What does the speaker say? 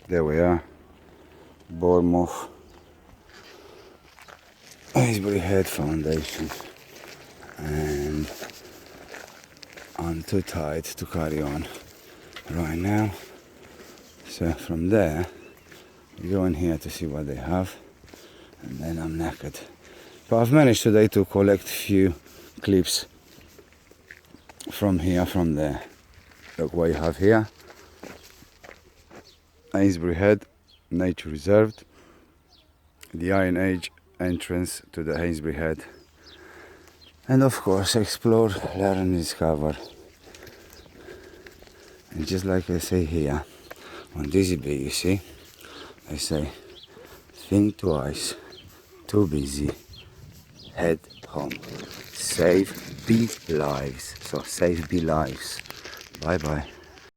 There we are, Bournemouth Haysbury Head Foundation, and I'm too tired to carry on right now. So from there, we go in here to see what they have, and then I'm knackered. But I've managed today to collect few clips from here, from there. Look what you have here. Haysbury Head Nature Reserve, the Iron Age entrance to the Haysbury Head, and of course explore, learn, discover. And just like I say here on Dizzy Bee, you see, I say think twice, too busy, head home. Save bee lives. So save bee lives. Bye bye.